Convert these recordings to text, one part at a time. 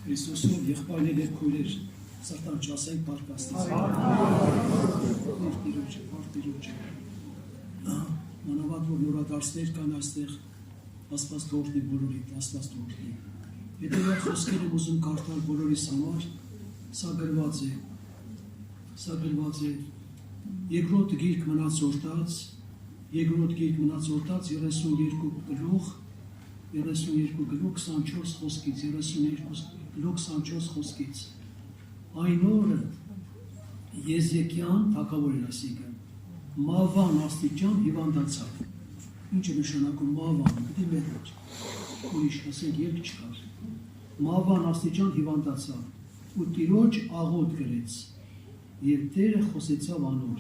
Քրիստոսով եղբայրներ եւ քույրեր սրտան չասենք բարկաստից։ Տիրոջ։ Մանավանդ որ նորադարձներ կան այստեղ, Աստված թողնի բոլորիդ, Աստված թողնի։ Հետևյալ խոսքերը ուզում կարդալ բոլորիս համար, սա գրված է երկրորդ գիրք մնացորդած 32 գլուխ 24 խոսքից, 32 գլուխ 24 խոսքից։ Այն օրը Եզեկիան թագավոր էր, այսինքն Մավան աստիճան հիվանդացավ։ Ինչ է նշանակում Մավան, դի մերոջ, ուրիշ ասենք երկ չկար։ Մավան աստիճան հիվանդացավ ու Տիրոջ աղոթ գրեց եւ Տերը խոսեցավ անոր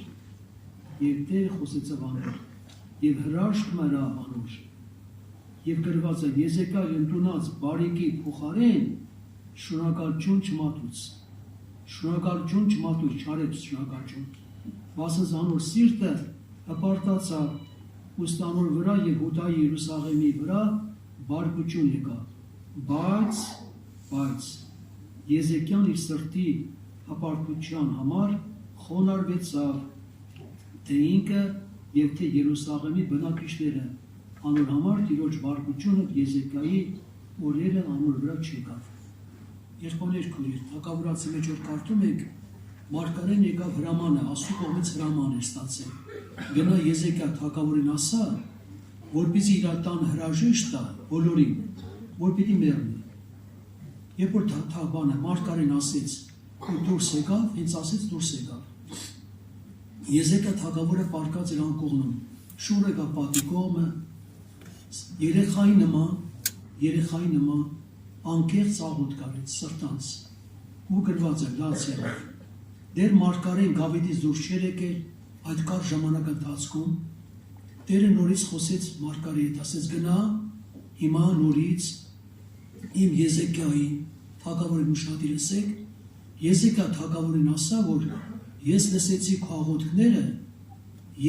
եւ հրաշք մրավ անոր եւ գրված է Եզեկիայի ընդունած բարիքի փոխարեն շնորհակալություն չարեց շնորհակալություն վասն անոր սիրտը հպարտացավ ու ստանոր վրա եւ Հուդայի Երուսաղեմի վրա բարկություն եկավ բայց Եզեկիան իր սրտի հպարտության համար խոնարհվեցավ թե ինքը եւ թե Երուսաղեմի բնակիչները անոր համար Տիրոջ բարկությունը Եզեկիայի օրերը անոր վրա չեկավ։ Եղբայրներ քույրեր, թագավորացի մեջ որ կարդում ենք Մարգարեն եկավ հրամանը, Աստծո կողմից հրաման է ստացել։ Գնա Եզեկիա թագավորին ասա, որպեսզի իր տան հրաժեշտ տա բոլորին, որ պիտի մեռնի։ Երբ որ թագավորը Մարգարեն ասեց, ու դուրս եկավ, հենց ասեց դուրս եկավ։ Եզեկիա թագավորը պարկած էր անկողնում, շուռ եկավ պատի կողմը, երեխայի նման անկեղծ աղոթ կարեց սրտանց ու գրված էր լաց եղավ։ Դեր Մարգարեն Գավիթից դուրս չէր եկել այդ կարճ ժամանակ ընթացքում Տերը նորից խոսեց Մարգարեի հետ, ասեց գնա հիմա նորից իմ Եզեկիային թագավորին ուշադի լսեք Եզեկիա թագավորին ասա որ ես լսեցի քո աղոթքները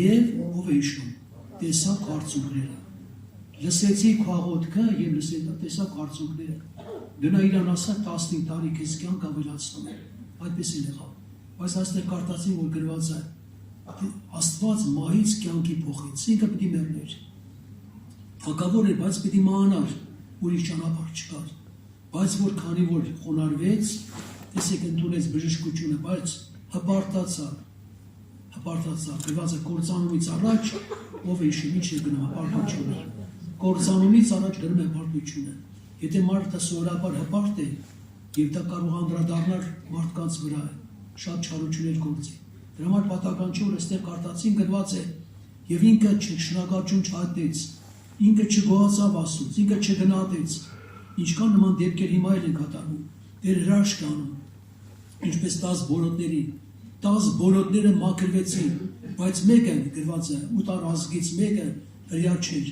եւ ով է հիշում տեսա կարծուկները լսեցի քո աղոթքը եւ տեսա կարծուկները գնա իրան ասա 15 տարի քեզ կյանք ավելացնում այդպես էլ եղավ բայց այստեղ կարդացին որ գրված է Աստված մահից կյանքի փոխեց ինքը պիտի մեռներ թագավոր էր բայց պիտի մահանար ուրիշ ճանապարհ չկար բայց որ քանի որ խոնարհվեց տեսեք ընդունեց բժշկությունը բայց հպարտացավ գրված է կործանումից առաջ ով է հիշում ինչ է գնում հպարտությունը կործանումից առաջ գրում է հպարտությունը եթե մարդը սովորաբար հպարտ է եւ դա կարող անդրադառնալ մարդկանց վրա շատ չարություններ գործի դրա համար պատահական չէ որ այստեղ կարդացին գրված է եւ ինքը շնորհակալություն չհատեց ինքը չգոհացավ Աստծուց ինքը չգնահատեց ինչքան նման դեպքեր հիմա էլ են կատարվում դեր հրաշք անում ինչպես 10 բոլոտները մաքրվեցին բայց մեկը գրված է 8 ազգից մեկը հրյա չէր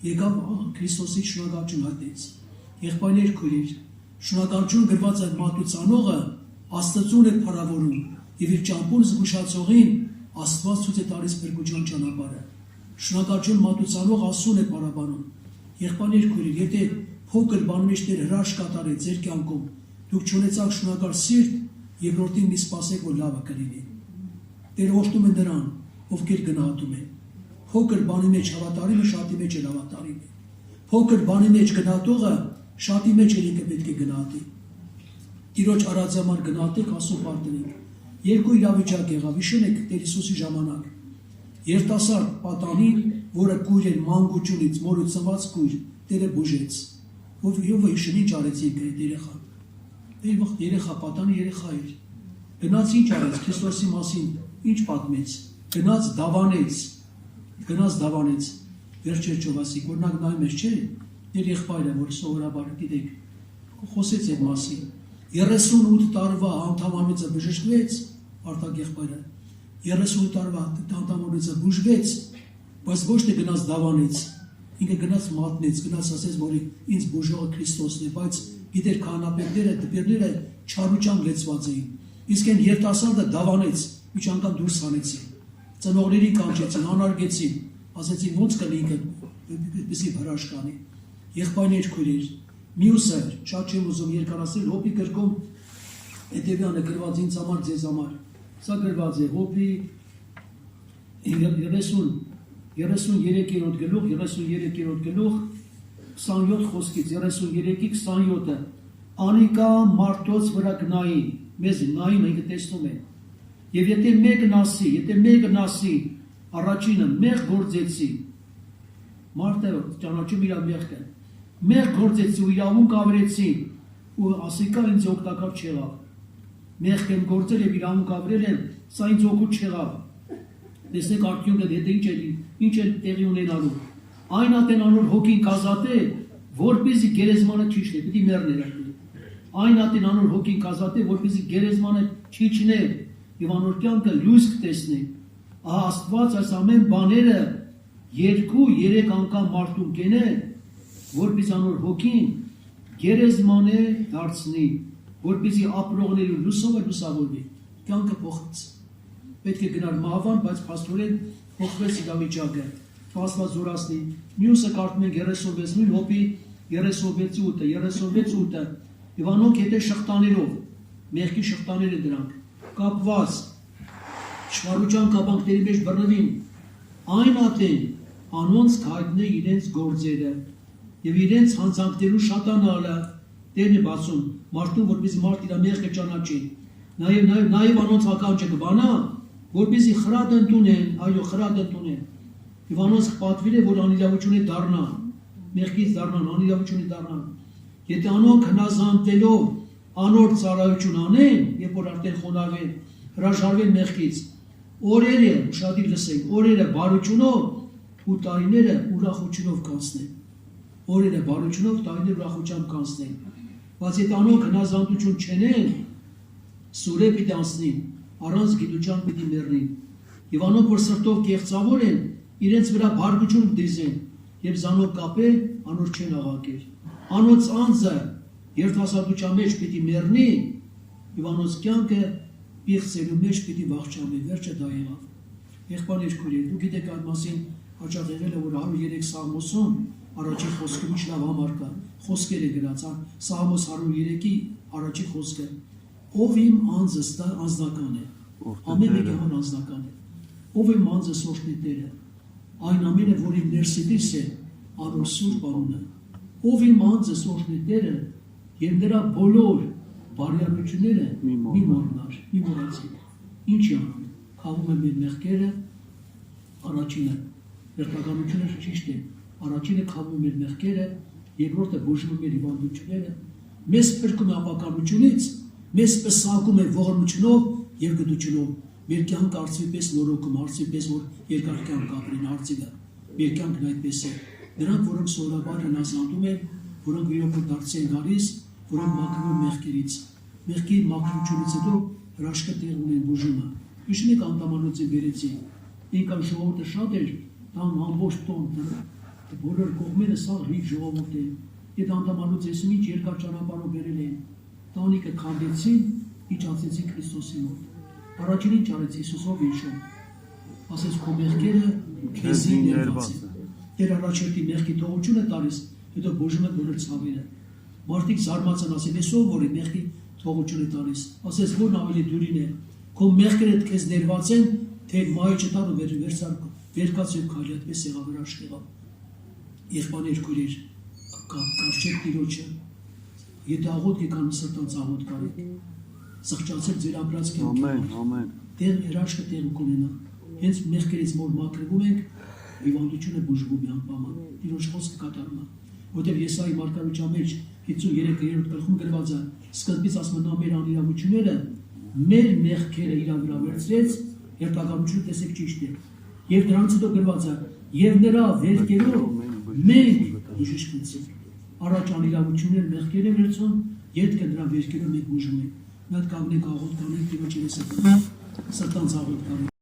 եկավ Քրիստոսի շնորհակալություն հատեց եղբայրներ քույրեր շնորհակալություն գրված է մատուցանողը Աստծուն է փառավորում եւ իր ճամփուն զգուշացողին Աստված ցույց է տալիս փրկության ճանապարհը շնորհակալություն մատուցանող Աստծուն է փառաբանում եղբայրներ քույրեր եթե փոքր բան մեջ դեր հրաշք կատարեց ձեր կյանքում դուք չունեցաք շնորհակալ սիրտ երկրորդին մի սպասեք որ լավը կլինի Տերը օժտում է նրան ովքեր գնահատում են փոքր բանի մեջ հավատարիմը շատի մեջ էլ հավատարիմ է փոքր բանի մեջ գնահատողը շատի մեջ էլ ինքը պետք է գնահատի Տիրոջ արածամար գնահատեք Աստծո պարտերին երկու իրավիճակ եղավ հիշում եք Տեր Հիսուսի ժամանակ երիտասարդ պատանին որը կույր էր մանկությունից մորից ծնված կույր Տերը բուժեց ով հիշում ինչ արեց ինքը այդ երեխան երեխա պատանի երեխա էր գնաց ինչ արեց Քրիստոսի մասին ինչ պատմեց գնաց դավանեց վերջերջով ասիկ օրինակ նայում ես չէ ներ եղբայրը որ սովորաբար գիտեք խոսեց այդ մասին 38 տարվա անդամանոցը բժշկվեց Արտակ եղբայրը 38 տարվա անդամանոցը բուժվեց բայց ոչ թե գնաց դավանեց ինքը գնաց մատնեց գնաց ասեց որ ինձ բուժողը Քրիստոսն է բայց գիտեր քահանապետները դպիրները չարուճան լեցված էին իսկ այն երիտասարդը դավանեց ինչ անգամ դուրս հանեցին ծնողների կանչեցին անարգեցին ասեցին ոնց կլինի ինքը դիսի հրաշքանի եղբայրներ քույրեր Մյուսը, շատ չեմ ուզում երկարասել, Հոբի գրքում հետևյալը գրված ինձ համար, ձեզ համար։ Սա գրված է Հոբի 33-րդ գլուխ, 27 խոսքից, 33-ի 27-ը, անիկա մարդոց վրա գնային, մեզ նային ինքը տեսնում է, և եթե մեկն ասի, առաջինը մեղ գործեցի, մարդը ճանաչում իր մեղքը, մեղ գործեցի ու իրավունք ավրեցի, ու ասիկա ինձ օգտակար չեղավ, մեղք եմ գործել և իրավունք ավրել եմ, սա ինձ օգուտ չեղավ, տեսնեք արդյունքը հետը ինչ էլ տեղի ունենալու, այն ատեն անոր հոգին կազատ է, որպեսզի գերեզմանը չիջնի, պիտի մեռներ այդտեղ, այն ատեն անոր հոգին կազատ է, որպեսզի գերեզմանը չիջներ և անոր կյանքը լույս կտեսնի, ահա Աստված այս ամեն բաները 2-3 անգամ մարդուն կենե, որպեսզի անոր հոգին գերեզմանը դարձնի, որպեսզի ապրողների լուսովը լուսավորվի, կյանքը փոխվեց, պետք է գնար մահվան, բայց փաստորեն փոխվեց իրավիճակը, Աստված զորացնի, մյուսը կարդում ենք 36-ին Հոբի 36:8, և անոնք հետո շղթաներով, մեղքի շղթաները դրանք, կապված, չվարության կապանքների մեջ բռնվին, այն ատեն անոնց կհայտնե իրենց գործերը, և իրենց հանցանքներու շատանալը, Տերն է բացում, մարդուն, որպեսզի մարդ իր մեղքը ճանաչի, նաև անոնց ականջը կբանա, որպեսզի խրատ ընդունեն, այո, խրատ ընդունեն, և անոնց պատվիր է, որ անիրավություն դառնան, մեղքից դառնան, անիրավություն դառնան, եթե անոնք հնազանդելով անոր ծառայություն անեն, երբ որ արդեն խոնավեն, հրաժարվեն մեղքից, օրերը, ուշադիր լսենք, օրերը բարությունով ու տարիները ուրախությունով կանցնեն, օրերը բարությունով, տարիները ուրախությամբ կանցնեն, բայց եթե անոնք հնազանդություն չենեն, սուրե պիտի անցնին, առանց գիտության պիտի մեռնին, և անոնք որ սրտով կեղծավոր են, իրենց վրա բարկություն դիզեն, և զանով կապել, անոր չեն աղակեր, անոնց անձը երդվասարտության մեջ պիտի մեռնի, և անոնց կյանքը պիղծելու մեջ պիտի վախճանի, վերջը դա եղավ, եղբայրներ քույրեր, դուք գիտեք այդ մասին հաճախ եղել է, որ 103 Սաղմոսում առաջի խոսքը ինչ լավ համար կա, խոսքեր է գրած, Սաղմոս 103-ի առաջի խոսքը, ով իմ անձս դա անձնական է, ամեն մեկը որ անձնական է, ով իմ անձս որդնի Տերը, այն ամենը, որ իմ ներսիտիս է, անոր սուրբ անունը, ով իմ անձս որդնի Տերը, և նրա բոլոր բարյարությունները մի մոռնար, մի մոռացի, ինչ անում, քավում է մեր մեղքերը, առաջինը, վերջականությունը ճիշտ է, առաջինը քավում է մեր մեղքերը, երկրորդը բուժում է մեր հիվանդությունները, մեզ փրկում է ապականությունից, մեզ պսակում է ողորմությունով և գդությունով, մեր կյանքը արծիվի պես նորոգում, արծիվի պես որ երկար կյանք ապրեն, արծիվը, մեր կյանքն այդպես է, նրանք, որոնք սովորաբար հնազանդում են, որոնք իրոք դարձի են գալիս, որոնք մաքրվում են մեղքերից, մեղքի մաքրությունից հետո հրաշքը տեղ ունեն բուժումը, հիշում եք Անտամանոցի բերեցի, ինքան ժողովուրդը շատ էր, տան ամբողջ տոն, բոլոր կողմերը սաղ լիք ժողովուրդ են, այդ Անտամանոց եսում ինչ երկար ճանապարհով բերել են, տանիքը քանդեցին, իջացեցին Քրիստոսի մոտ, առաջին ինչ արեց Հիսուսով իջում, ասեց քո մեղքերը քեզի ներված են, Տեր առաջերտի մեղքի թողությունը տալիս, հետո բուժում է բոլոր ցավերը, մարդիկ զարմացան, ասել ես ով որ է մեղքի թողությունը տալիս, ասեց որն ավելի դյուրին է, քո մեղքերը քեզ ներված են, թե մահի չտար ու վերկացրու քայլի, այդպես եղավ հրաշք եղավ, եղբայրներ քույրեր, կարճեք Տիրոջը, եթե աղոթք եք անում սրտանց աղոթք արեք, սղճացեք ձեր ապրած կյանքի, տեղ հրաշքը տեղ կունենա, հենց մեղքերից որ մաքրվում ենք, հիվանդությունը բուժվում է անպայման, Տիրոջ խոսքը կատարում է, որտեղ Եսայի մարգարության մեջ 53-րդ գլխում գրված է, սկզբից ասում նա մեր անիրավությունները, մեր մեղքերը իր վրա վերցրեց, երբականությունը տեսեք ճիշտ է, և դրանց հետո գրված է, և նրա վերքերով մենք բժշկվեցինք, առաջ անիրավություններ մեղքեր է վերցնում, ետքը նրա վերքերով մենք բուժում ենք, նա կանգնեք աղոթք անենք, Տիրոջ սրտանց աղոթք անենք